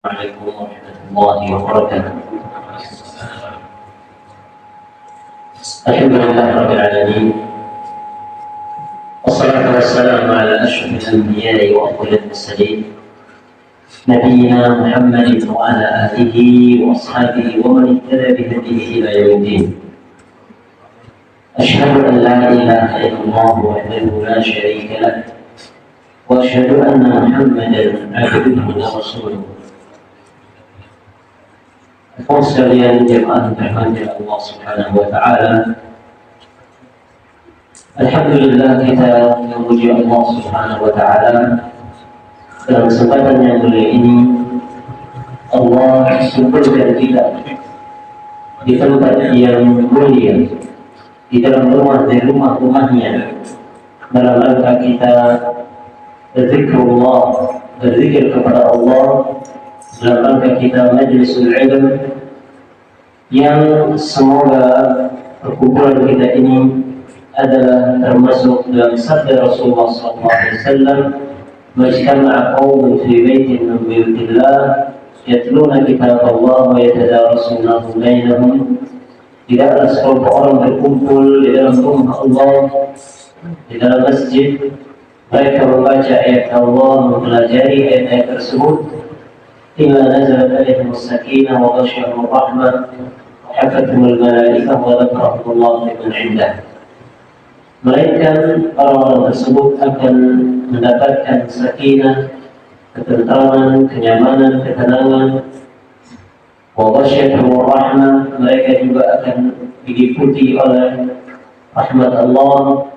عليكم ورحمة الله وبركاته. الحمد لله رب العالمين، والصلاة والسلام على أشرف الأنبياء وأفضل المرسلين نبينا محمد وعلى آله وأصحابه ومن اهتدى بهديه إلى يوم الدين. أشهد أن لا إله إلا الله وحده لا شريك له، وأشهد أن محمدا عبده ورسوله. Kaum sekalian jemaah dirahmati Allah Subhanahu wa taala. Alhamdulillah kita memuji Allah Subhanahu wa taala dalam kesempatan yang mulia ini. Allah kumpulkan kita di tempat yang mulia, di dalam rumah dari rumah-rumahnya, dalam rangka kita berzikrullah, berzikir kepada Allah, dalam rangka kita majlisul ilm, yang semoga perkumpulan kita ini adalah termasuk dalam sabda Rasulullah SAW, "Majtama'a qaumun fi baitin min buyutillah yatluna kitab Allah wa yatadarasunahu bainahum." Tidaklah sekelompok orang berkumpul di dalam rumah Allah, di dalam masjid, mereka membaca ayat Allah, mempelajari ayat-ayat tersebut, illa nazalat alaihim as-sakinah wa ghashiyahum ar-rahmah wa hafathumul malaikah wa dzakarahumullah fi man 'indah. Melainkan orang-orang tersebut akan mendapatkan sakinah, ketentraman, kenyamanan, ketenangan. Wa ghashiyahum ar-rahmah, mereka juga akan diliputi oleh rahmat Allah.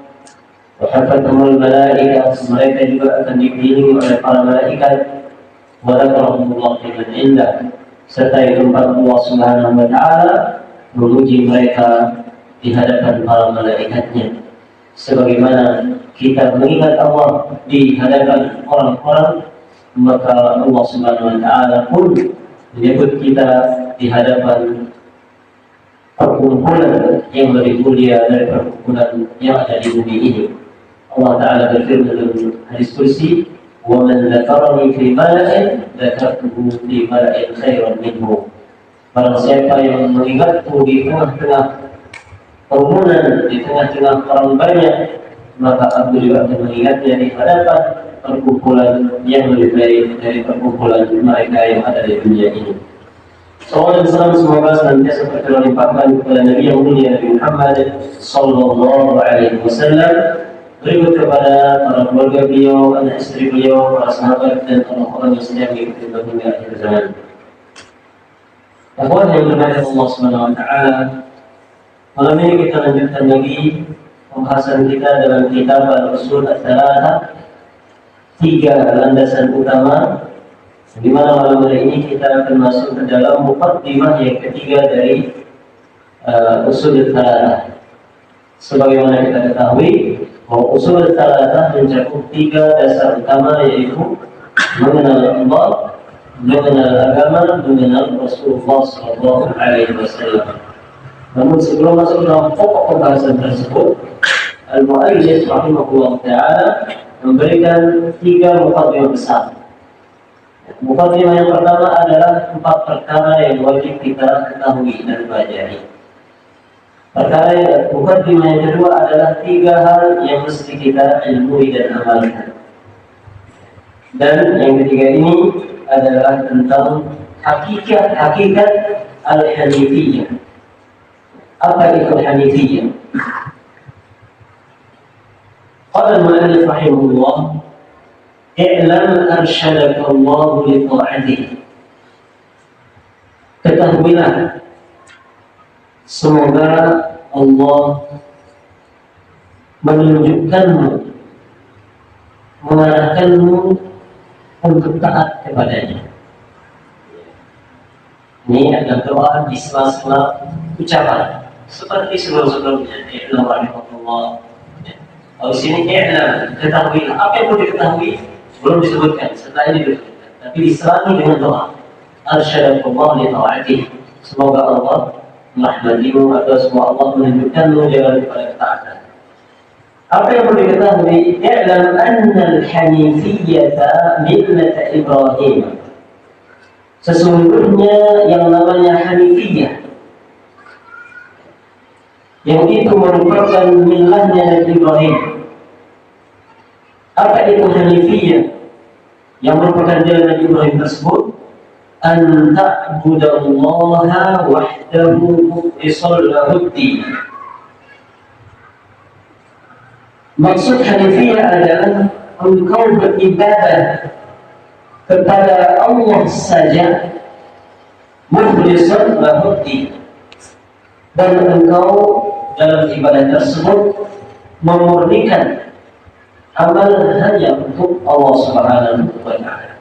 Wa hafathumul malaikah, mereka juga akan dibimbing oleh para malaikat. Wa dzakarahumullah fi man 'indah, serta di tempat Allah Subhanahu wa taala memuji mereka di hadapan para malaikatnya, sebagaimana kita mengingat Allah di hadapan orang-orang, maka Allah Subhanahu wa taala pun menyebut kita di hadapan perkumpulan yang lebih mulia dari perkumpulan yang ada di bumi ini. Allah taala berfirman dalam hadis kursi, وَمَنْ ذَكَرَنِي فِي مَلَئٍ ذَكَرْتُهُ فِي مَلَئٍ خَيْرًا مِنْهُ. Barang siapa yang mengingatku di tengah-tengah kerumunan, di tengah-tengah orang banyak, maka aku juga akan mengingatnya di hadapan perkumpulan yang lebih baik dari perkumpulan mereka yang ada di dunia ini. Salawat dan salam semoga senantiasa terlimpahkan kepada Nabi yang mulia Nabi Muhammad sallallahu alaihi wasallam, berikut kepada para keluarga beliau, anak istri beliau, para sahabat, dan orang-orang yang sedang mengikuti hingga akhir zaman. Akhwan yang berbahagia Allah Subhanahu wa taala, malam ini kita lanjutkan lagi pembahasan kita dalam kitab Al-Usul Ats-Tsalatsah, 3 landasan utama, di mana malam hari ini kita akan masuk ke dalam muqaddimah yang ketiga dari Usul Ats-Tsalatsah. Sebagaimana kita ketahui, Usul Ats-Tsalatsah mencakup 3 dasar utama, yaitu mengenal Allah, mengenal agama, mengenal Rasulullah sallallahu alaihi wasallam. Namun sebelum masuk dalam pokok pembahasan tersebut, Al-Mu'allif rahimahullah ta'ala memberikan 3 muqaddimah besar. Muqaddimah yang pertama adalah 4 perkara yang wajib kita ketahui dan pelajari. Muqaddimah yang kedua adalah 3 hal yang mesti kita ilmui dan amalkan. Dan yang ketiga ini adalah tentang hakikat al-Hanifiyah. Apa itu al-Hanifiyah? Qala al-mu'allif rahimahullah, "I'lam arsyadaka Allah li ta'atihi." Ketahuilah, semoga Allah menunjukkanmu, mengarahkanmu untuk taat kepadanya. Ini adalah doa di sela-sela ucapan, seperti sebelum-sebelumnya. I'lam rahimahullah. Kalau sini i'lam, ketahuilah. Apa yang perlu diketahui belum disebutkan, setelah ini disebutkan, tapi diselangi dengan doa. Arsyadakallah li ta'atihi, semoga Allah merahmatimu, atau semoga Allah menunjukkanmu jalan kepada ketaatan. Apa yang perlu diketahui? I'lam anna al-hanifiyyata millata Ibrahim. Sesungguhnya yang namanya Hanifiyah, yang itu merupakan milahnya Nabi Ibrahim. Apa itu Hanifiyah? Yang merupakan jalan Nabi Ibrahim tersebut, an ta'budallaha wahdahu mukhlishan lahud-din. Maksud Hanifiyah adalah engkau beribadah kepada Allah saja, mukhlishan lahud-din, dan engkau dalam ibadah tersebut memurnikan amal hanya untuk Allah Subhanahu wa Ta'ala.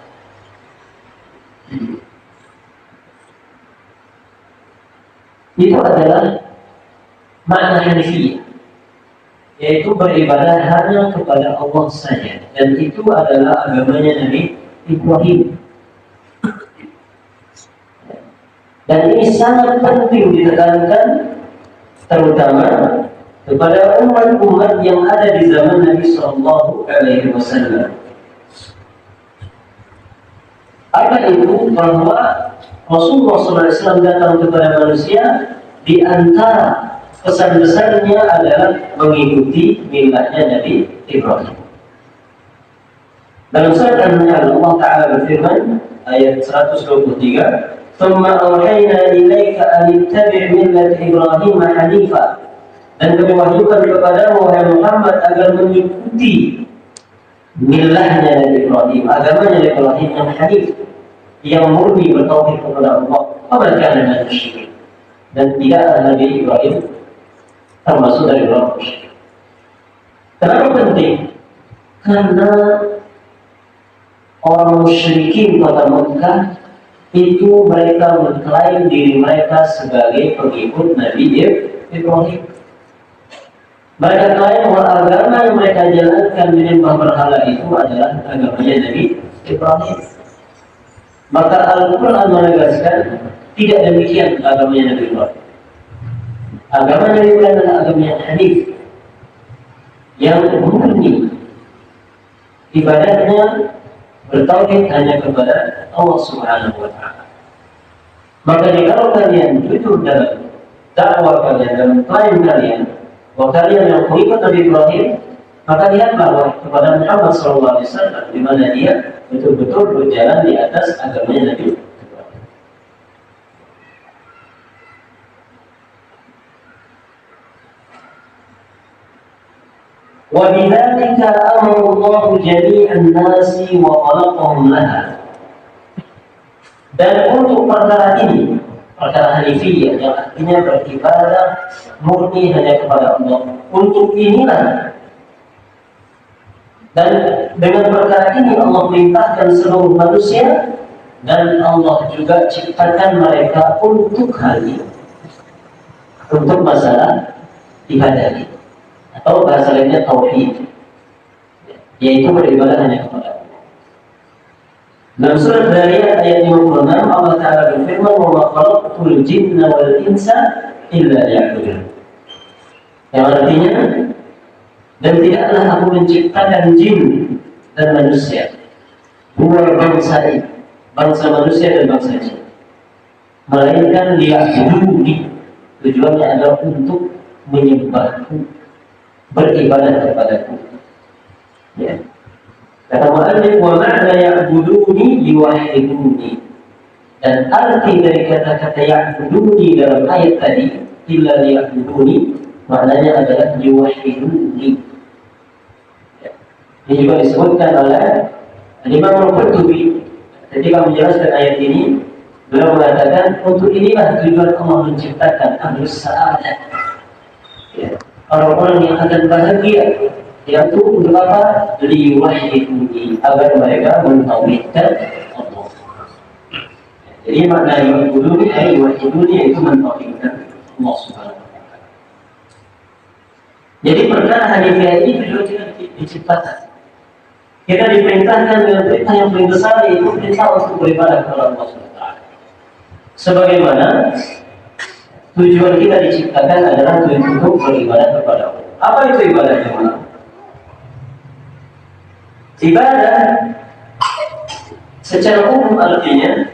Itu adalah makna Hanifiyah, yaitu beribadah hanya kepada Allah saja, dan itu adalah agamanya Nabi Ibrahim. Dan ini sangat penting ditekankan, terutama kepada umat-umat yang ada di zaman Nabi Sallallahu Alaihi Wasallam. Apa itu? Bahwa Rasulullah SAW datang kepada manusia, di antara pesan besarnya adalah mengikuti milahnya Nabi Ibrahim. Dalam surat An-Nahl Allah Ta'ala berfirman ayat 123, ثم أوحينا إليك أن اتبع ملة إبراهيم حنيفا, dan kami wahyukan kepadamu wahai Muhammad agar mengikuti milahnya Nabi Ibrahim, agamanya Nabi Ibrahim yang hanif, yang murni bertauhid kepada Allah, dan musyrik, dan tidaklah Nabi Ibrahim termasuk dari orang musyrik. Kenapa penting? Karena orang musyrikin kota Mekah itu mereka mengklaim diri mereka sebagai pengikut Nabi Ibrahim. Mereka klaim bahwa agama yang mereka jalankan menyembah berhala itu adalah agamanya Nabi Ibrahim. Maka Al-Quran menegaskan tidak demikian agamanya Nabi Ibrahim. Agama Nabi Ibrahim adalah agama yang hanif, yang murni, ibadahnya bertauhid hanya kepada Allah Subhanahu wa Ta'ala. Maka jika kalian jujur dalam dakwah kalian, dalam klaim kalian bahwa kalian yang mengikut Nabi Ibrahim, maka lihatlah kepada Muhammad SAW, di mana dia betul-betul berjalan di atas agamanya Nabi Ibrahim. وَبِذَلِكَ أَمَرَ اللَّهُ جَمِيعَ النَّاسِ وَخَلَقَهُمْ لَهَا. Dan untuk perkara ini, perkara Hanifiyah yang artinya beribadah murni hanya kepada Allah, untuk inilah, dan dengan perkara ini Allah perintahkan seluruh manusia, dan Allah juga ciptakan mereka untuk hal ini, untuk masalah ibadah ini, atau bahasa lainnya tauhid, yaitu beribadah hanya kepada Allah. Dalam surat Dzariyat ayat 56 Allah Ta'ala berfirman, wa ma khalaqtul jinna wal insa illa liya'budun, yang artinya, dan tidaklah aku menciptakan jin dan manusia, dua bangsa manusia dan bangsa jin, melainkan liya'buduni, tujuannya adalah untuk menyembahku, beribadah kepadaku. Ya. Kata mu'allif, wa ma'na ya'buduni liwahiduni, dan arti dari kata-kata ya'buduni dalam ayat tadi, illa liya'buduni, maknanya adalah liwahiduni. Ya. Ini juga disebutkan oleh Imam Al-Qurtubi ketika menjelaskan ayat ini. Beliau mengatakan, untuk inilah tujuan Allah menciptakan ahlus sa'adah, ya, orang-orang yang akan bahagia, yaitu untuk apa? Liwahiduni, agar mereka mentauhidkan Allah. Jadi makna liwahiduni yaitu mentauhidkan Allah Subhanahu wa Ta'ala. Jadi perkara Hanifiyah ini beliau tidak diciptakan. Kita diperintahkan dengan perintah yang paling besar, yaitu perintah untuk beribadah kepada Allah Subhanahu wa Ta'ala. Sebagaimana tujuan kita diciptakan adalah untuk beribadah kepada Allah. Apa itu ibadah jemaah? Ibadah secara umum artinya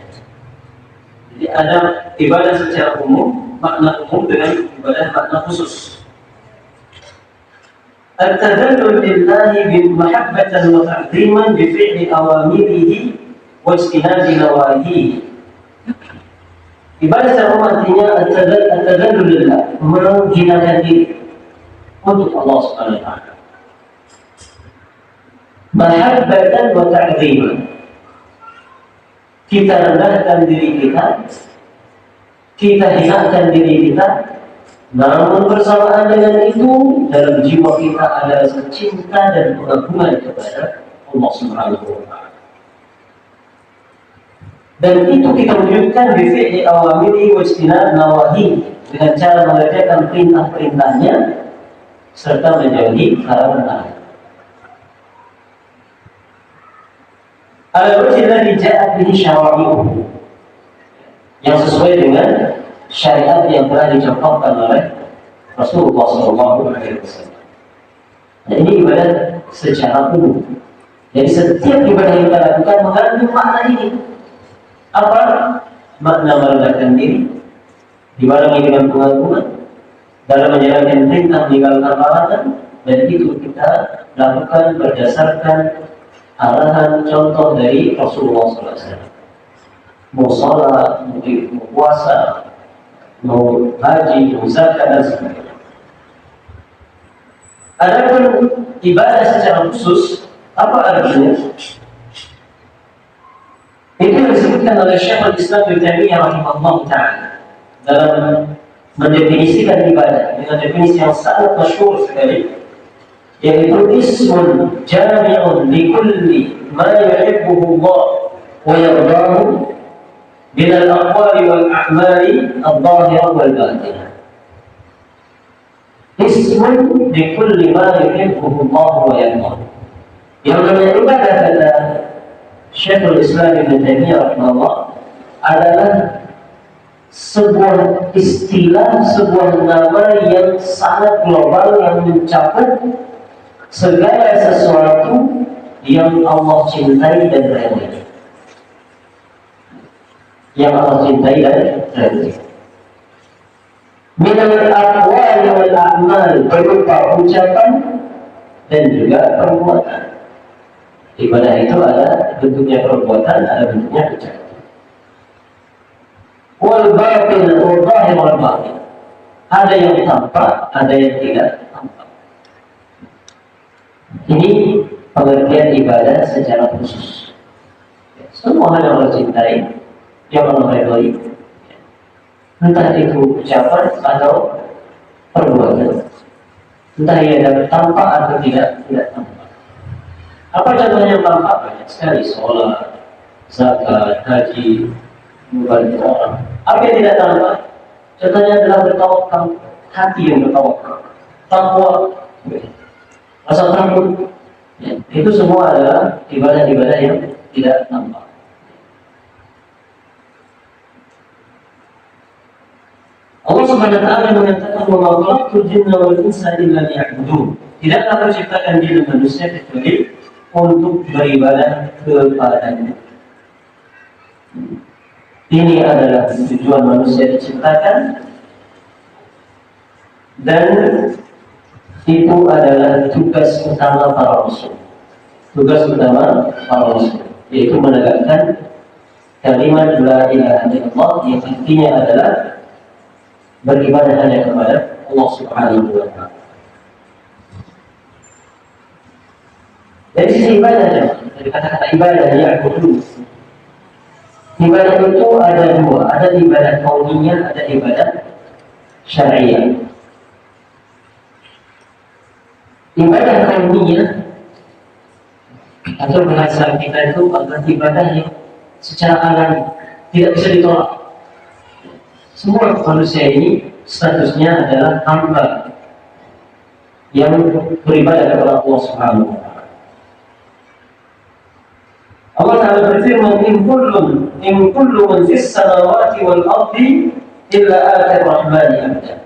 Jadi ada ibadah secara umum, makna umum dengan ibadah makna khusus. At-tadallul lillahi bil mahabbatan wa ta'ziman bi fi'li awamirihi wa ijtinabi nawahihi. Ibadah secara umum artinya at-tadallul lillah, menghinakan diri untuk Allah Subhanahu wa taala. Mahabbatan wa ta'ziman. Kita rendahkan diri kita hinakan diri kita, namun bersamaan dengan itu dalam jiwa kita ada rasa cinta dan pengagungan kepada Allah Subhanahu wa taala. Dan itu kita wujudkan bi fi'li awamiri wa ijtinab nawahi, dengan cara mengerjakan perintah-perintahnya serta menjauhi larangan. Al-wajh alladhi ja'at bihi syara'i'uhu, yang sesuai dengan syariat yang telah dicontohkan oleh Rasulullah SAW. Nah, ini ibadah secara umum. Jadi setiap ibadah yang kita lakukan mengandung makna ini. Apa? Makna merendahkan diri, dibarengi dengan pengagungan, dalam menjalankan perintah meninggalkan larangan, dan itu kita lakukan berdasarkan arahan contoh dari Rasulullah SAW. Mau salat, mau puasa, mau haji, mau zakat, dan sebagainya. Adapun ibadah secara khusus, apa artinya? Itu disebutkan oleh Syekhul Islam Ibnu Taimiyah rahimahullah taala dalam mendefinisikan ibadah dengan definisi yang sangat masyhur sekali, yaitu ismun jami'un li kulli ma yuhibbuhu Allah wa yardahu min al-aqwali wal a'mali adh-dhahirah wal batinah. Ismun li kulli ma yuhibbuhu Allah wa yardahu. Yang namanya ibadah kata Syekhul Islam Ibnu Taimiyah rahimahullah adalah sebuah istilah, sebuah nama yang sangat global yang mencakup segala sesuatu yang Allah cintai dan ridhoi. Yang Allah cintai dan ridhoi. Minal aqwali wal a'mal, berupa ucapan dan juga perbuatan. Ibadah itu ada bentuknya perbuatan, ada bentuknya ucapan. Wal batin wal zahir wal batin. Ada yang tampak, ada yang tidak tampak. Ini pengertian ibadah secara khusus. Semua hal yang Allah cintai, yang Allah ridhoi, entah itu ucapan atau perbuatan, entah ia tampak atau tidak tampak. Apa contohnya yang tampak? Banyak sekali, sholat, zakat, haji, membantu orang. Apa yang tidak tampak? Contohnya adalah bertawakal, hati yang bertawakal, takwa, rasa takut. Ya, itu semua adalah ibadah-ibadah yang tidak tampak. Allah Subhanahu wa taala mengatakan wa ma khalaqtul jinna wal insa illa liya'budun. Tidaklah aku ciptakan jin dan manusia kecuali untuk beribadah kepadanya. Ini adalah tujuan manusia diciptakan, dan itu adalah tugas utama para rasul. Tugas utama para rasul yaitu menegakkan kalimat la ilaha illallah, yang artinya adalah beribadah hanya kepada Allah Subhanahu wa taala. Dari sisi ibadah, dari kata-kata ibadah ya'budu. Ibadah itu ada dua, ada ibadah kauniyah, ada ibadah syariah. Ibadah kauniyah atau bahasa kita itu adalah ibadah yang secara alami tidak bisa ditolak. Semua manusia ini statusnya adalah hamba yang beribadah kepada Allah Subhanahu wa taala. Allah Ta'ala berfirman, in kullu man fis samawati wal ardi illa atir rahmani abda.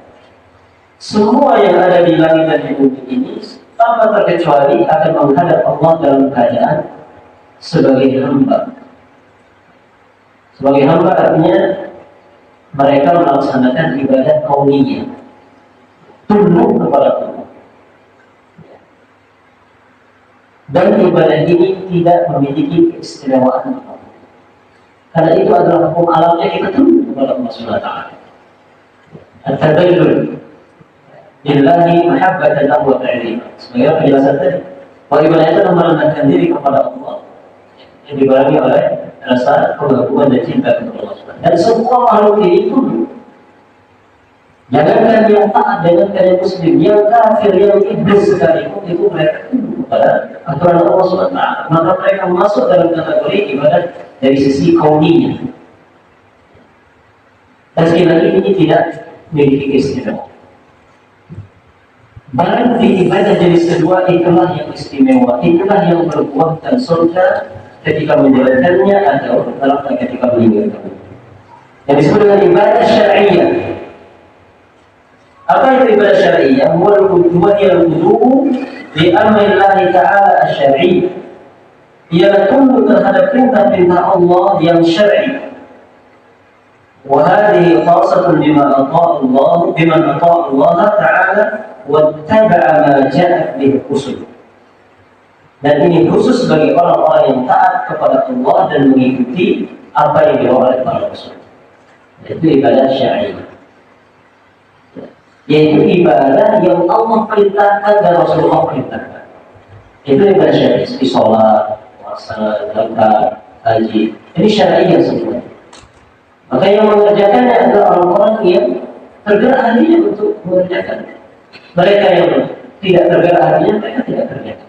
Semua yang ada di langit dan di bumi ini tanpa terkecuali akan menghadap Allah dalam keadaan sebagai hamba. Sebagai hamba artinya mereka melaksanakan ibadah kauniyah, tunduk kepada Allah. Dan ibadah ini tidak memiliki keistimewaan apapun. Karena itu adalah hukum alamnya, kita tunduk kepada Allah Subhanahu wa taala. At-tadallul lillahi mahabbatan lahu wa ta'zima. Sebagai penjelasan tadi, bahwa ibadah itu merendahkan diri kepada Allah yang dibarengi oleh rasa pengakuan dan cinta kepada Allah Subhanahu wa taala. Dan semua makhluk ini tunduk. Jangankan yang taat, jangankan yang muslim, yang kafir, yang iblis sekalipun itu mereka tunduk kepada aturan Allah Subhanahu wa taala. Maka mereka masuk dalam kategori ibadah dari sisi kauniyah. Dan sekali lagi ini tidak memiliki keistimewaan. Berarti ibadah jenis kedua itulah yang istimewa, itulah yang berbuahkan surga ketika menjalankannya atau dalam ketika meninggalkannya. Yang disebut dengan ibadah syar'iyyah. Apa itu ibadah syar'iyyah? Wal wudu' li amrillah ta'ala asy-syar'i. Ialah tunduk terhadap perintah-perintah Allah yang syar'i. Wa hadhihi khassatun biman ata'a Allah ta'ala wattaba'a ma ja'at bihi rusul. Dan ini khusus bagi orang-orang yang taat kepada Allah dan mengikuti apa yang dibawa oleh para rasul. Itu ibadah syar'iyyah. Yaitu ibadah yang Allah perintahkan dan Rasulullah perintahkan. Itu ibadah syar'iyyah, seperti sholat, puasa, zakat, haji. Ini syar'iyyah semua. Maka yang mengerjakannya adalah orang-orang yang tergerak hatinya untuk mengerjakannya. Mereka yang tidak tergerak hatinya, mereka tidak kerjakan.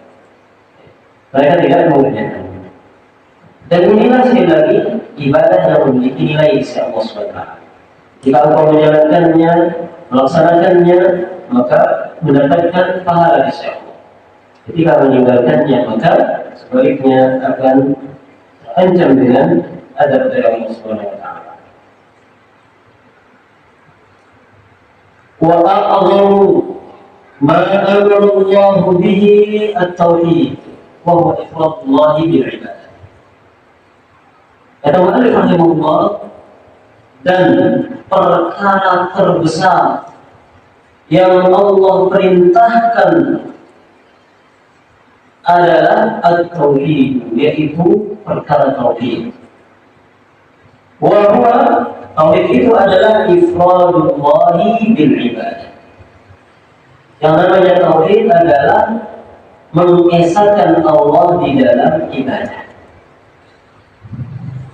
Mereka tidak mengerjakan. Dan inilah sekali lagi ibadah yang memiliki nilai di sisi Allah SWT. Jika engkau menjalankannya, melaksanakannya, maka mendapatkan pahala di sisi Allah. Ketika meninggalkannya, maka sebaliknya akan terancam dengan adab dari Allah SWT. Wa a'zamu ma amara Allah bihi at-tauhid wa huwa ifradullah bil ibadah. Kata mu'allif rahimahullah, dan perkara terbesar yang Allah perintahkan adalah at-tauhid, yaitu perkara tauhid. Wa huwa, tauhid itu adalah ifradullah bil ibadah. Yang namanya tauhid adalah mengesahkan Allah di dalam ibadah.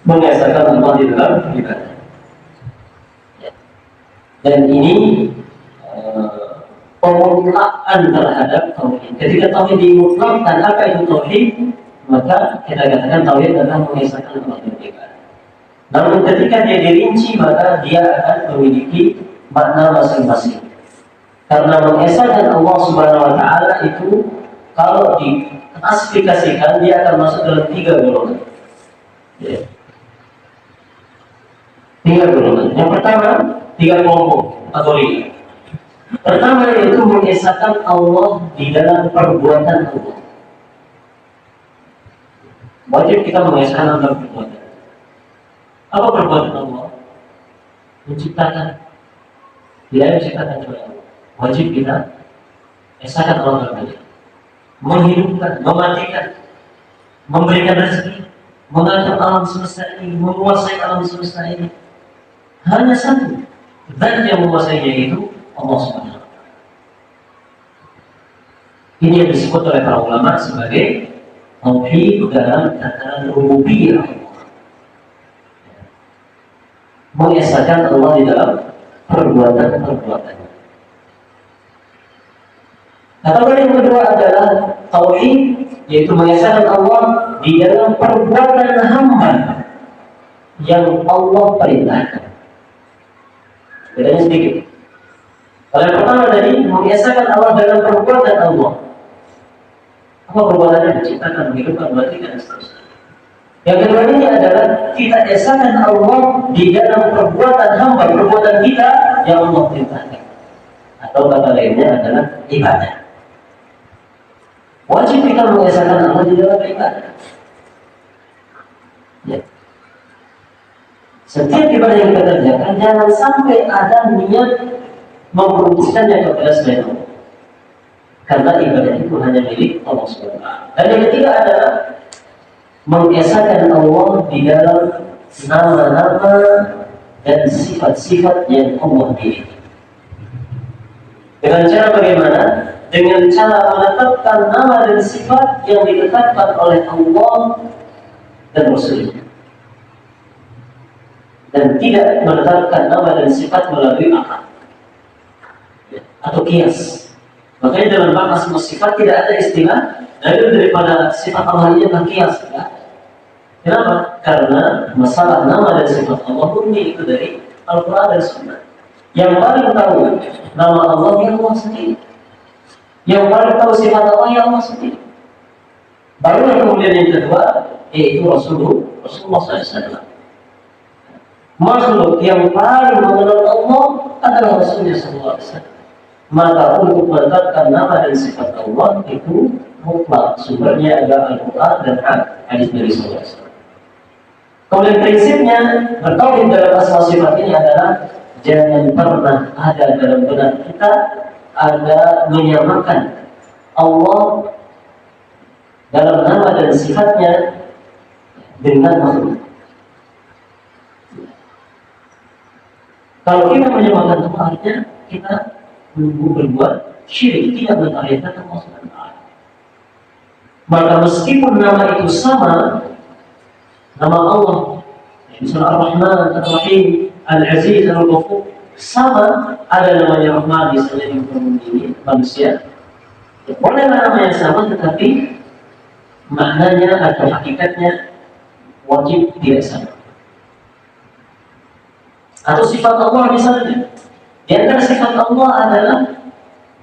Mengesahkan Allah di dalam ibadah. Dan ini pemutlakan terhadap tauhid. Ketika tauhid dimutlakkan, apa itu tauhid? Maka kita katakan tauhid adalah mengesahkan Allah di dalam ibadah. Namun ketika dia dirinci, maka dia akan memiliki makna masing-masing. Karena mengesahkan Allah Subhanahu wa taala itu kalau diklasifikasikan dia akan masuk dalam 3 golongan. Ya. 3 golongan. Yang pertama, 3 kelompok atau 5. Pertama yaitu mengesahkan Allah di dalam perbuatan Allah. Wajib kita mengesahkan dalam perbuatan. Apa perbuatan Allah? Menciptakan. Dia menciptakan oleh Allah. Wajib kita esahkan Allah dalam menghidupkan, mematikan, memberikan rezeki, mengatur alam semesta ini, menguasai alam semesta ini. Hanya satu zat yang menguasainya, itu Allah Subhanahu wa taala. Ini yang disebut oleh para ulama sebagai tauhid dalam tataran rububiyah. Mengesahkan Allah di dalam perbuatan-perbuatan. Kategori yang kedua adalah tauhid, yaitu mengesahkan Allah di dalam perbuatan hamba yang Allah perintahkan. Bedanya sedikit. Kalau yang pertama tadi mengesahkan Allah dalam perbuatan Allah. Apa perbuatannya? Menciptakan, menghidupkan, mematikan, dan seterusnya. Yang kedua ini adalah kita esahkan Allah di dalam perbuatan hamba, perbuatan kita yang Allah perintahkan. Atau kata lainnya adalah ibadah. Wajib kita mengesahkan Allah di dalam ibadah. Ya. Setiap ibadah yang kita kerjakan jangan sampai ada niat memperuntukkannya kepada selain Allah. Karena ibadah itu hanya milik Allah SWT. Dan yang ketiga adalah mengesahkan Allah di dalam nama-nama dan sifat-sifat yang Allah miliki. Dengan cara bagaimana? Dengan cara menetapkan nama dan sifat yang ditetapkan oleh Allah dan Rasulnya, dan tidak menetapkan nama dan sifat melalui akal atau kias. Makanya dalam bab asma sifat tidak ada istilah dalil daripada sifat Allah ini adalah kias. Ya? Kenapa? Karena masalah nama dan sifat Allah murni itu dari Al-Quran dan Sunnah. Yang paling tahu nama Allah ya Allah sendiri. Yang paling tahu sifat Allah ya Allah sendiri. Baru yang kemudian yang kedua yaitu Rasulullah SAW. Makhluk yang paling mengenal Allah adalah Rasulullah SAW. Maka untuk menetapkan nama dan sifat Allah itu mutlak sumbernya adalah Al-Quran dan hadis dari Rasulullah SAW. Kemudian prinsipnya bertauhid dalam asal sifat ini adalah jangan pernah ada dalam benak kita ada menyamakan Allah dalam nama dan sifatnya dengan makhluk. Kalau kita menyamakan itu artinya kita berbuat syirik, tidak mentauhidkan Allah SWT. Maka meskipun nama itu sama, nama Allah misalnya Ar-Rahman, Ar-Rahim, Al-Aziz, Al-Ghafur, sama, ada namanya Rahman misalnya di dunia manusia. Boleh nama yang sama tetapi maknanya atau hakikatnya wajib tidak sama. Atau sifat Allah misalnya, di antara sifat Allah adalah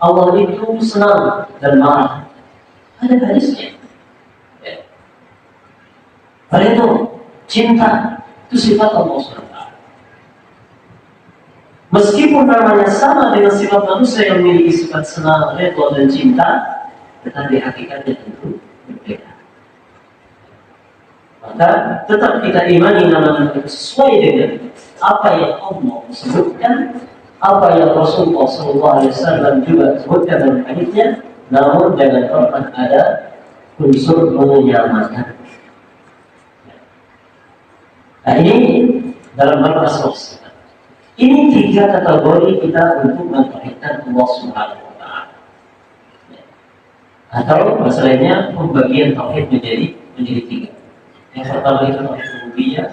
Allah itu senang dan marah. Ada hadisnya. Itu cinta itu sifat Allah SWT. Meskipun namanya sama dengan sifat manusia yang memiliki sifat senang, redha dan cinta, tetapi hakikatnya tentu berbeda. Maka tetap kita imani nama-nama itu sesuai dengan apa yang Allah sebutkan, apa yang Rasulullah SAW juga sebutkan dalam hadisnya, namun jangan pernah ada unsur menyamakan. Nah ini dalam bahasa Rasul. Ini tiga kategori kita untuk mentauhidkan Allah Subhanahu wa Ta'ala. Atau bahasa lainnya pembagian tauhid menjadi tiga. Yang pertama itu tauhid rububiyah,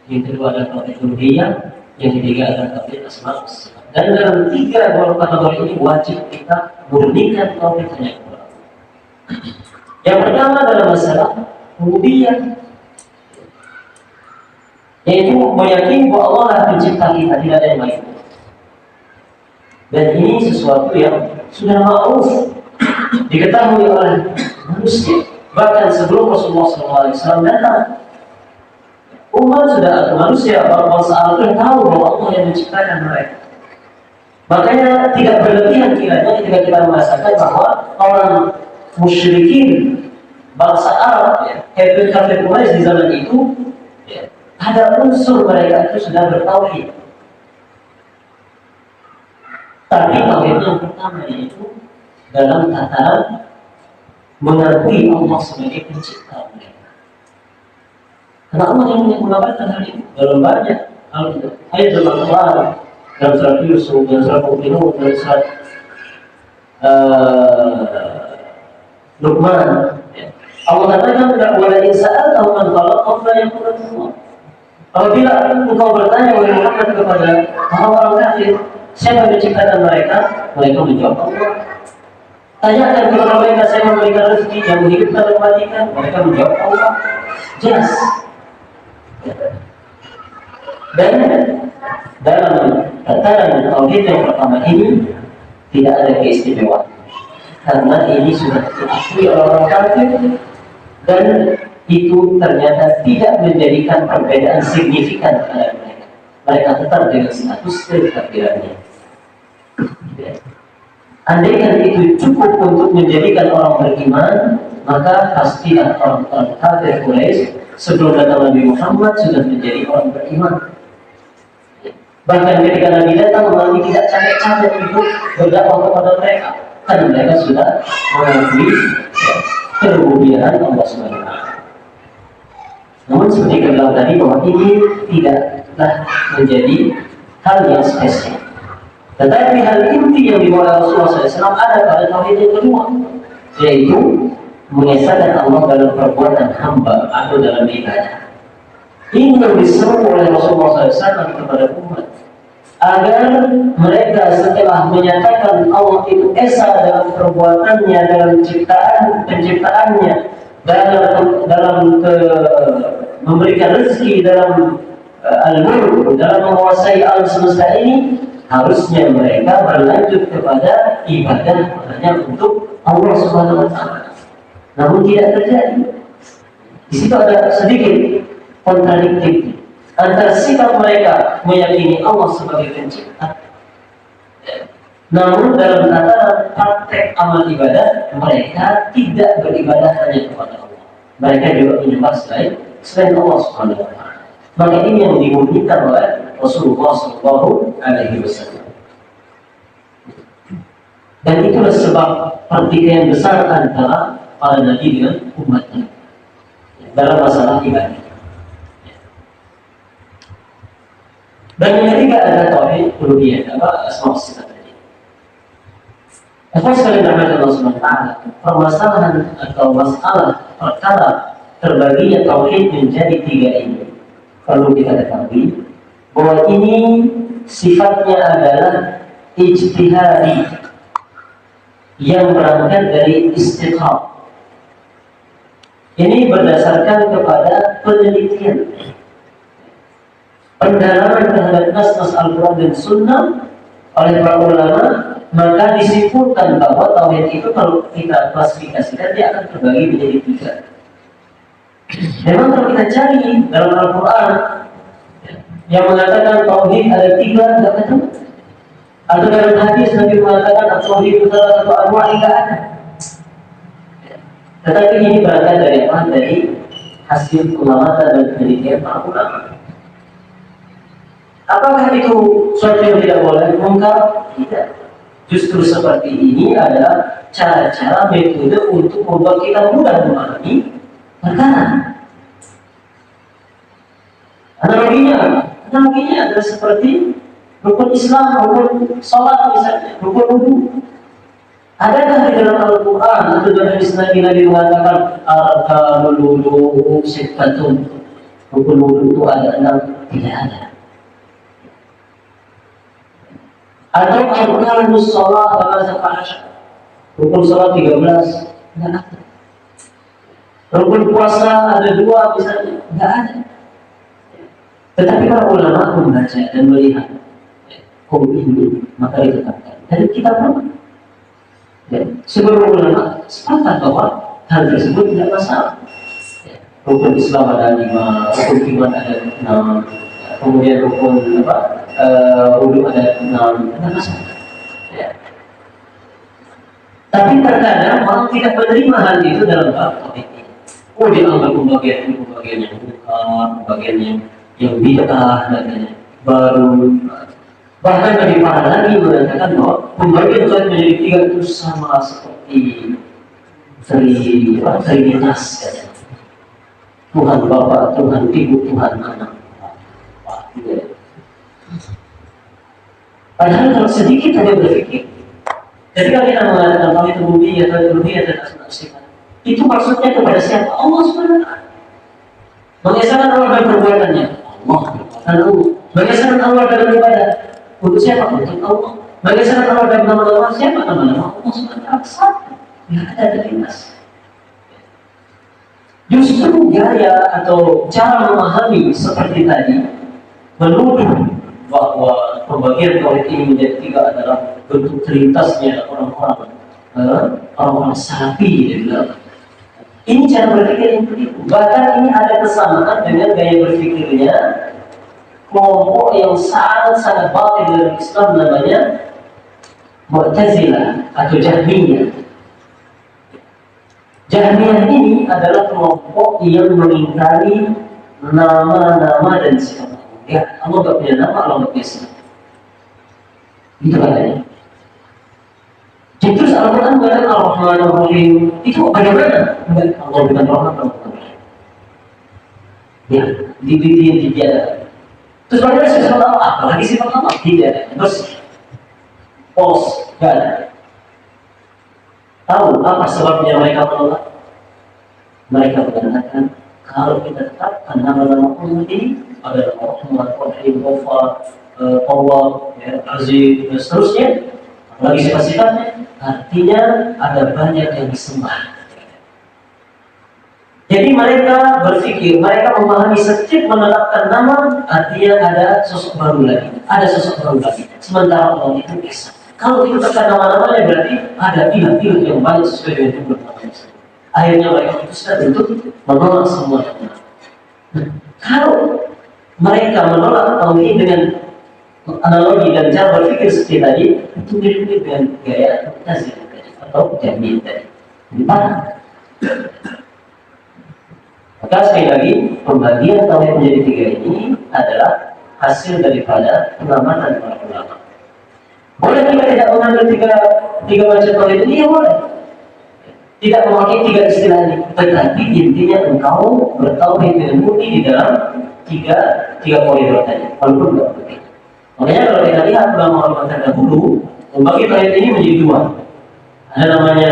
yang kedua adalah tauhid uluhiyah, yang ketiga adalah tauhid asma wa sifat. Dan dalam tiga kategori ini wajib kita murnikan tauhid hanya kepada Allah. Yang pertama adalah masalah rububiyah, yaitu meyakini bahwa Allah lah pencipta kita, tidak ada yang lain. Dan ini sesuatu yang sudah ma'ruf, diketahui oleh manusia. Bahkan sebelum Rasulullah SAW datang, umat sudah atau manusia bangsa Arab itu tahu bahwa Allah yang menciptakan mereka. Makanya tidak berlebihan kiranya ketika kita merasakan bahwa orang musyrikin bangsa Arab, kafir Quraisy di zaman itu, ada unsur mereka itu sudah bertauhid. Tapi tauhid yang pertama yaitu dalam tataran mengakui Allah sebagai pencipta mereka. Karena Allah yang mengabarkan hal itu dalam banyak ayat dalam Al-Quran, dalam surat Yusuf, dalam surat Mu'minun, dalam surat Luqman. Allah katakan wala in sa'altahu man khalaqa la yaqulun. Apabila engkau bertanya oleh Muhammad kepada orang kafir, siapa yang menciptakan mereka? Mereka menjawab Allah. Tanyakan kepada mereka, saya memberikan rezeki yang menghidupkan dan mematikan. Mereka menjawab Allah. Jelas. Dan dalam tataran tauhid yang pertama ini tidak ada keistimewaan, karena ini sudah diakui oleh orang kafir dan itu ternyata tidak menjadikan perbedaan signifikan pada mereka. Mereka tetap dengan status kekafirannya. Andaikan itu cukup untuk menjadikan orang beriman, maka pastilah orang-orang kafir Quraisy sebelum datang Nabi Muhammad sudah menjadi orang beriman. Bahkan ketika Nabi datang, Nabi tidak capek-capek itu berdakwah kepada mereka, karena mereka sudah mengakui kerububiyyah Allah Subhanahu wa Ta'ala. Namun seperti kita bilang tadi bahwa ini tidaklah menjadi hal yang spesial. Tetapi hal inti yang dibawa Rasulullah SAW ada pada tauhid yang kedua, yaitu mengesahkan Allah dalam perbuatan hamba atau dalam ibadah. Ini yang diseru oleh Rasulullah SAW kepada umat, agar mereka setelah menyatakan Allah itu esa dalam perbuatannya, dalam penciptaannya, dalam memberikan rezeki, dalam al-mulk, dalam menguasai alam semesta ini, harusnya mereka berlanjut kepada ibadah hanya untuk Allah Subhanahu wa Ta'ala. Namun tidak terjadi. Di situ ada sedikit kontradiktif antara sikap mereka meyakini Allah sebagai pencipta, namun dalam tataran praktek amal ibadah mereka tidak beribadah hanya kepada Allah. Mereka juga menyembah selain Allah Subhanahu wa Ta'ala. Maka ini yang dimurnikan oleh Rasulullah Sallallahu Alaihi Wasallam. Dan itulah sebab pertikaian besar antara para nabi dengan umatnya dalam masalah ibadah. Dan yang ketiga adalah tauhid uluhiyah, asma wa sifat. Apa sekali rahmat Allah Subhanahu wa Ta'ala, permasalahan atau masalah perkara terbaginya tauhid menjadi tiga ini perlu kita ketahui bahwa ini sifatnya adalah ijtihadi yang berangkat dari istihad. Ini berdasarkan kepada penelitian, pendalaman terhadap nas-nas Al-Quran dan Sunnah oleh para ulama, maka disimpulkan bahwa tauhid itu kalau kita klasifikasikan dia akan terbagi menjadi tiga. Memang kalau kita cari dalam Al-Quran yang mengatakan tauhid ada tiga, tidak ketemu. Atau dalam hadis Nabi mengatakan tauhid itu salah satu anwa, tidak ada. Tetapi ini berangkat dari apa? Dari hasil pengamatan dan penelitian para ulama. Apakah itu suatu yang tidak boleh mengungkap? Tidak. Justru seperti ini adalah cara-cara metode untuk membuat kita mudah memahami perkara. Analoginya adalah seperti rukun Islam, rukun salat misalnya, rukun wudu. Adakah di dalam Al-Quran atau dalam hadis Nabi mengatakan arkanul wudu sifatun, rukun wudu itu ada 6? Tidak ada. Atau arkanus salat rukun salat 13? Tidak ada. Rukun puasa ada 2 misalnya? Tidak ada. Tetapi para ulama membaca dan melihat hukum ini, maka ditetapkan. Dan kita pun sebelum ulama sepakat bahwa hal tersebut tidak masalah. Rukun Islam ada 5, rukun iman ada 6, kemudian rukun wudu ada 6, tidak masalah. Tapi terkadang orang tidak menerima hal itu dalam bab tauhid. Oh, dianggap pembagian yang bukan, pembagian yang bid'ah dan baru. Bahkan lebih parah lagi mengatakan bahwa pembagian tauhid menjadi 3 itu sama seperti Trinitas, Tuhan Bapa, Tuhan Ibu, Tuhan Anak. Padahal kalau sedikit saja berpikir, ketika kita mengatakan tauhid rububiyah dan uluhiyah dan asma sifat, itu maksudnya kepada siapa? Allah SWT. Mengesahkan Allah dalam perbuatannya, Allah perbuatan Allah. Mengesahkan Allah dalam ibadah, untuk siapa? Untuk Allah. Mengesahkan Allah dalam nama-nama, siapa nama-nama? Allah SWT. Tidak ada terlintas. Justru gaya atau cara memahami seperti tadi menuduh bahwa pembagian tauhid ini menjadi 3 adalah bentuk terlintasnya orang-orang salafi. Ini cara berpikir yang keliru. Bahkan ini ada kesamaan dengan gaya berpikirnya kelompok yang sangat batil dalam Islam, namanya Mu'tazilah atau Jahmiyah. Jahmiyah ini adalah kelompok yang mengingkari nama-nama dan sifat Allah. Ya, Allah tidak punya nama, Allah tidak punya sifat. Itu katanya. Jadi terus Al-Quran mengatakan Ar-Rahman Ar-Rahim. Itu bagaimana? Enggak, Allah bukan Rahman Ar-Rahim. Ya, dibiarkan. Terus bagaimana sifat Allah? Apalagi sifat Allah? Tidak. Terus polos, enggak ada. Tahu apa sebabnya mereka menolak? Mereka mengatakan kalau kita tetapkan nama-nama Allah ini adalah Rahman Ar-Rahim, Ghafar, Allah, Aziz, dan seterusnya. Apalagi sifat-sifatnya, artinya ada banyak yang disembah. Jadi mereka berpikir, mereka memahami setiap menetapkan nama, artinya ada sosok baru lagi, ada sosok baru lagi. Sementara Allah itu esa. Kalau kita tekan nama-namanya berarti ada pihak-pihak yang banyak sesuai dengan jumlah namanya. Akhirnya mereka putuskan untuk menolak semua nama. Kalau mereka menolak tauhid dengan analogi dan cara berpikir seperti tadi, itu mirip-mirip dengan gaya Mu'tazilah atau Jahmiyah tadi. Dimana? Maka sekali lagi, pembagian tauhid menjadi tiga ini adalah hasil daripada pengamatan para ulama. Boleh kita tidak mengambil tiga macam tauhid ini? Ya boleh. Tidak memakai tiga istilah ini, tetapi intinya engkau bertauhid dengan murni di dalam tiga koridor tadi, walaupun tidak penting. Makanya kalau kita lihat ulama-ulama terdahulu membagi tauhid ini menjadi dua. Ada namanya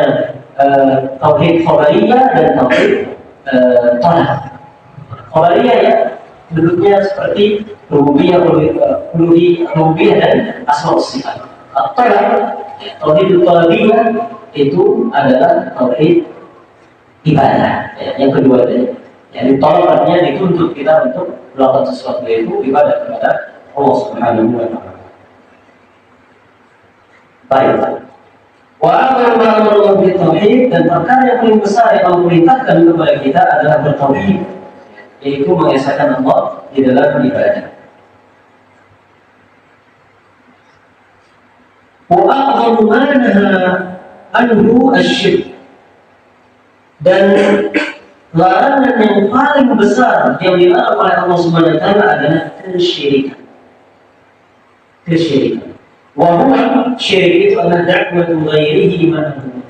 tauhid khabariyah dan tauhid tolak. Khabariyah ya bentuknya seperti rububiyah, uluhiyah dan asma wa sifat. Tolak, tauhid tolabiyah itu adalah tauhid ibadah. Yang kedua tadi, yang ditolak artinya dituntut kita untuk melakukan sesuatu yaitu ibadah kepada Allah Subhanahu wa Ta'ala. Baik. Wa amru ma'ruf bil tauhid, dan perkara yang paling besar yang Allah perintahkan kepada kita adalah bertauhid, yaitu mengesahkan Allah di dalam ibadah. Wa a'zamu ma naha anhu asy-syirk, dan larangan yang paling besar yang dilarang oleh Allah Subhanahu wa Ta'ala adalah kesyirikan. Kesyirikan. Wahum syirik itu adalah da'watu ghairihi ma'ahu,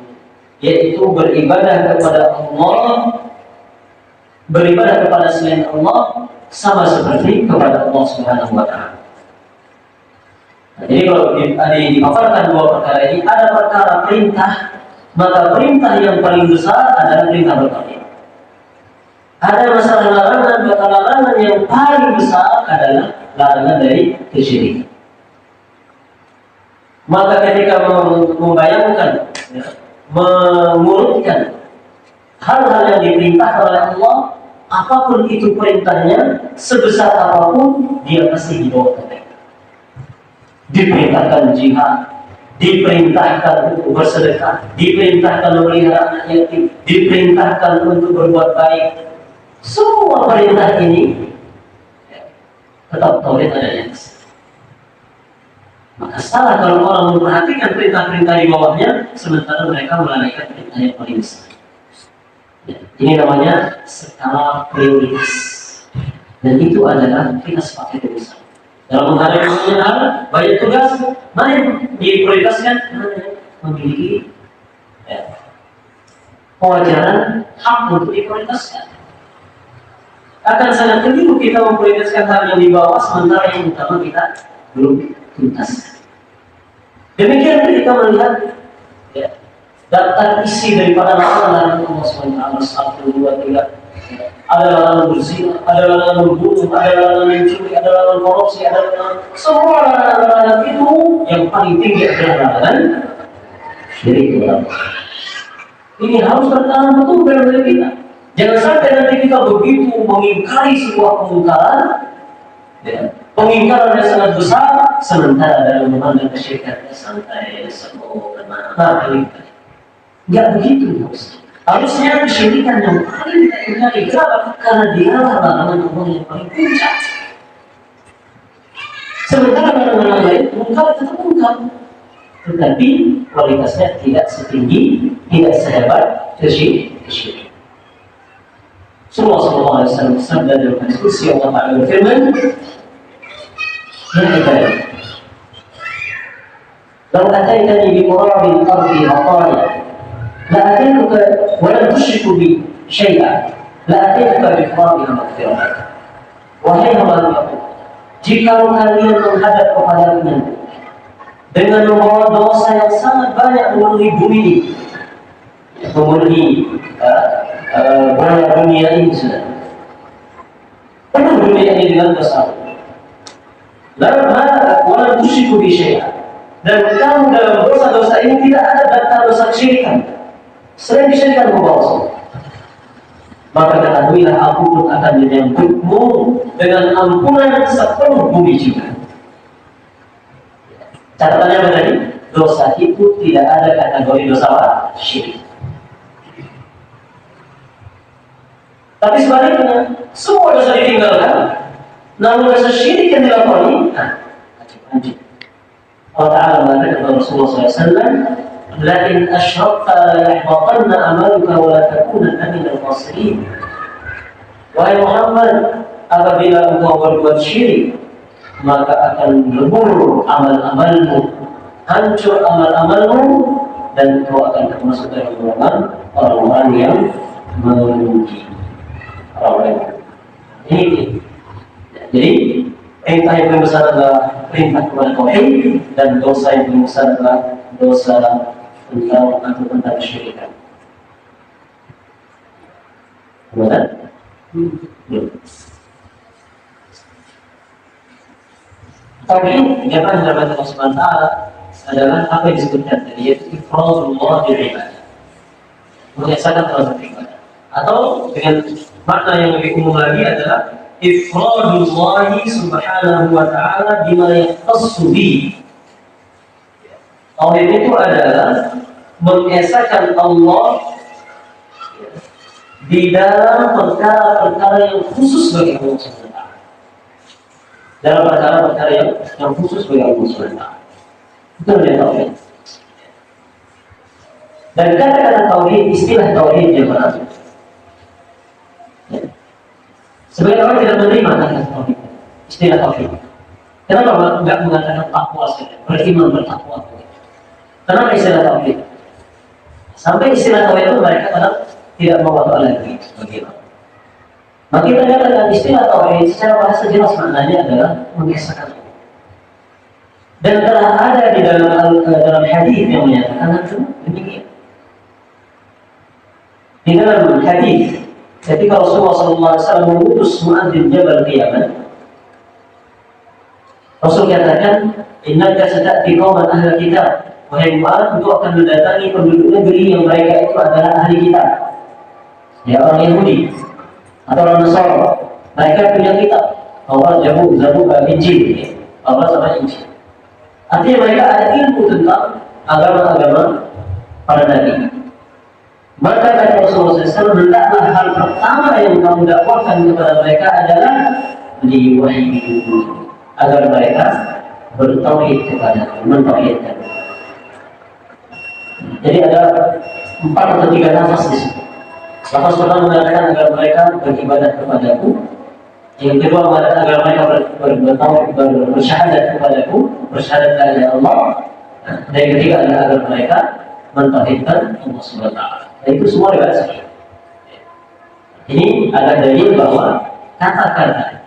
yaitu beribadah kepada Allah, beribadah kepada selain Allah sama seperti kepada Allah Subhanahu wa Ta'ala. Jadi kalau dipaparkan dua perkara ini, ada perkara perintah, maka perintah yang paling besar adalah perintah bertauhid. Ada masalah larangan, maka larangan yang paling besar adalah larangan dari kesyirikan. Maka ketika membayangkan, mengurutkan hal-hal yang diperintahkan oleh Allah, apapun itu perintahnya, sebesar apapun, dia pasti dibawa ke mereka. Diperintahkan jihad, diperintahkan untuk bersedekah, diperintahkan memelihara anak yatim, diperintahkan untuk berbuat baik. Semua perintah ini tetap tauhid adanya. Maka salah kalau orang memperhatikan perintah-perintah di bawahnya, sementara mereka melalaikan perintah yang paling besar. Ya, ini namanya skala prioritas, dan itu adalah kita sepakat besar. Dalam menghadapi semuanya hal, banyak tugas, mana yang diprioritaskan? Mana yang memiliki kewajaran hak untuk diprioritaskan. Akan sangat keliru kita memprioritaskan hal yang di bawah, sementara yang utama kita belum tuntas. Demikian ketika melihat daftar isi daripada larangan Allah SWT, 1, 2, 3, ada larangan berzina, ada larangan membunuh, ada larangan mencuri, ada larangan korupsi, ada larangan, semua larangan itu yang paling tinggi adalah larangan syirik kepada Allah. Ini harus bertahan betul dalam diri kita. Jangan sampai nanti kita begitu mengingkari sebuah kemungkaran, pengingkaran yang sangat besar, sementara dalam memandang kesyirikan santai, semua kemana-mana. Enggak begitu, harusnya kesyirikan yang paling kita ingkari. Kenapa? Karena dia larangan Allah yang paling puncak. Sementara larangan lain, mungkar tetap mungkar, tetapi kualitasnya tidak setinggi, tidak sehebat kesyirikan. Sallallahu alaihi wasallam bersabda dalam hadis qudsi, Allah Ta'ala berfirman, ya ibadah, لو أتيتني بقراب الأرض خطايا لأتيتك ولم تشرك بي شيئا لأتيتك بقرابها مغفرة. Wahai hamba-Ku, jika kalian menghadap kepadaku dengan membawa dosa yang sangat banyak memenuhi bumi ini, memenuhi bola dunia ini sudah penuh dunia ini dengan dosa. Lalu walau tusyriku bi syai'an, dan kamu dalam dosa-dosa ini tidak ada daftar dosa kesyirikan selain kesyirikan membawa, maka ketahuilah aku pun akan menyambutmu dengan ampunan sepenuh bumi juga. Catatannya apa tadi? Dosa itu tidak ada kategori dosa syirik. Tapi sebaliknya, semua dosa ditinggalkan, namun dosa syirik yang dilakoni, anjing. Allah Ta'ala mengatakan kepada Rasulullah SAW, "Lakin asyrakta la yahbatanna amaluka wa la takunanna minal khasirin." Wahai Muhammad, apabila engkau berbuat syirik, maka akan lebur amal-amalmu, hancur amal-amalmu, dan engkau akan termasuk dalam golongan orang-orang yang merugi. Ini jadi perintah yang paling besar adalah perintah kepada tauhid, dan dosa yang paling besar adalah dosa tentang kesyirikan. Kemudian tauhid yang akan didapatkan Allah Subhanahu wa taala adalah apa yang disebutkan tadi, yaitu ifradullah bil ibadah. Mengesahkan Allah beribadah. Atau dengan makna yang lebih umum lagi adalah ifradullah subhanahu wa ta'ala bima yakhtassu bi. Tauhid itu adalah mengesahkan Allah di dalam perkara-perkara yang khusus bagi Allah Subhanahu wa ta'ala. Dalam perkara-perkara yang khusus bagi Allah Subhanahu wa ta'ala. Itu adalah tauhid. Dan kata-kata tauhid, istilah tauhid jemaah, sebagian orang tidak menerima kata tauhid, istilah tauhid. Kenapa enggak mengatakan takwa saja, beriman bertakwa? Kenapa istilah tauhid? Sampai istilah tauhid itu mereka kadang tidak mau lagi bagaimana. Maka kita katakan istilah tauhid secara bahasa jelas maknanya adalah mengesahkan. Dan telah ada di dalam hadis yang menyatakan demikian. Di dalam hadis ketika Rasulullah SAW mengutus Mu'adz bin Jabal ke Yaman, Rasul katakan, "Innaka sata'ti qauman ahli kitab." Wahai Mu'adz, engkau akan mendatangi penduduk negeri yang mereka itu adalah ahli kitab. Ya, orang Yahudi atau orang Nasrani. Mereka punya kitab, Taurat, Zabur, Injil, Taurat sama Injil. Artinya mereka ada ilmu tentang agama-agama para nabi. Maka kata Rasulullah SAW, hendaklah hal pertama yang kamu dakwahkan kepada mereka adalah diwahyu, agar mereka bertauhid kepada, mentauhidkan. Jadi ada 4 atau 3 nafas di situ. Nafas pertama mengatakan agar mereka beribadah kepadaku. Yang kedua mengatakan agar mereka bersyahadat kepadaku, bersyahadat kepada Allah. Dan yang ketiga adalah agar mereka mentauhidkan Allah Subhanahu wa taala. Dan itu semua riwayat sahih. Ini ada dalil bahwa kata-kata,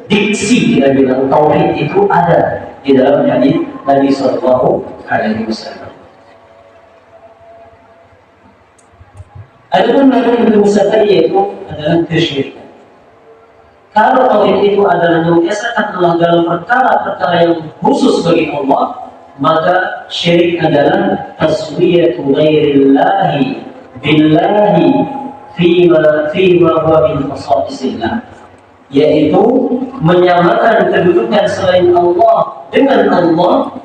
diksi kita bilang tauhid itu ada di dalam hadis Nabi Sallallahu Alaihi Wasallam. Adapun yang lebih besar tadi yaitu adalah kesyirikan. Kalau tauhid itu adalah mengesahkan Allah dalam perkara-perkara yang khusus bagi Allah, maka syirik adalah taswiyatu ghairillahi billahi fima huwa min khasa'isillah, yaitu menyamakan kedudukan selain Allah dengan Allah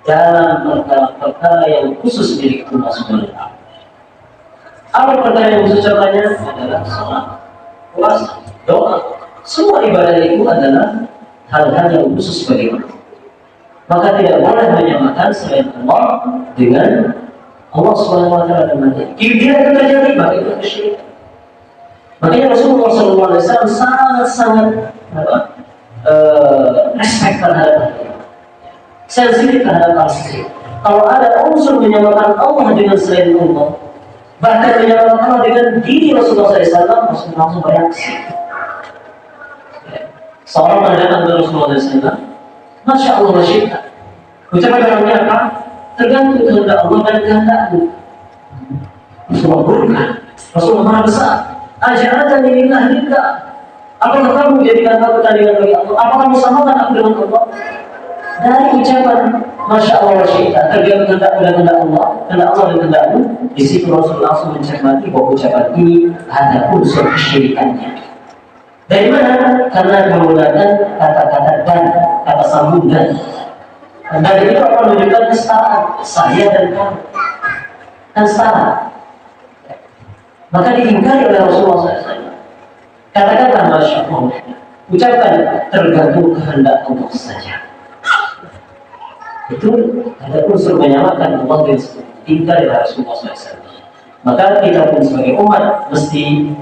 dalam perkara-perkara yang khusus milik Allah Subhanahu wa taala. Apa perkara yang khusus contohnya adalah salat, puasa, doa. Semua ibadah itu adalah hal-hal yang khusus bagi Allah. Maka tidak boleh menyamakan selain Allah dengan Allah Subhanahu wa taala dan Nabi. Bila itu terjadi, maka itu kesyirikan. Makanya Rasulullah SAW sangat-sangat respect terhadap sensitif terhadap hal tersebut. Kalau ada unsur menyamakan Allah dengan selain Allah, bahkan menyamakan Allah dengan diri Rasulullah SAW, Rasulullah langsung bereaksi. Seorang mendatang ke Rasulullah SAW, Masya Allah, Masya Allah. Ucapan dalamnya apa? Tergantung kehendak Allah dan kehendakmu. Rasulullah berkah, Rasulullah maha besar. Ajaratan inilah nikah. Apakah kamu jadikan aku tandingan bagi Allah? Apakah kamu samakan aku dengan Allah? Dari ucapan Masya Allah wa syi'ta, tergantung kehendak dan kehendak Allah dan kehendakmu. Di situ Rasul langsung mencermati bahwa ucapan ini ada unsur kesyirikannya. Dari mana? Karena menggunakan kata-kata dan, kata sambungan. Dan itu akan menunjukkan kesetaraan saya dan kamu. Dan setara. Maka diingkari oleh Rasulullah SAW. Katakanlah Masya Allah. Ucapkan tergantung kehendak Allah saja. Itu ada unsur menyamakan Allah dan diingkari oleh Rasulullah SAW. Maka kita pun sebagai umat mesti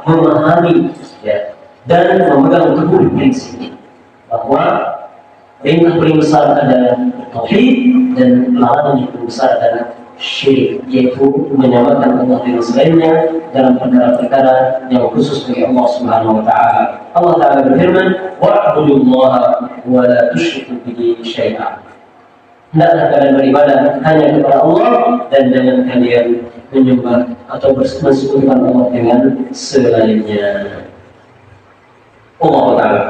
memahami ya, dan memegang teguh prinsip bahwa perintah paling besar adalah tauhid dan larangan yang paling besar adalah syirik, yaitu menyamakan Allah dengan selainnya dalam perkara-perkara yang khusus bagi Allah Subhanahu wa taala. Allah taala berfirman, "Wa'budullaha wa la tusyriku bihi syai'an." Hendaklah kalian beribadah hanya kepada Allah dan jangan kalian menyembah atau bersekutukan Allah dengan selainnya. Allah taala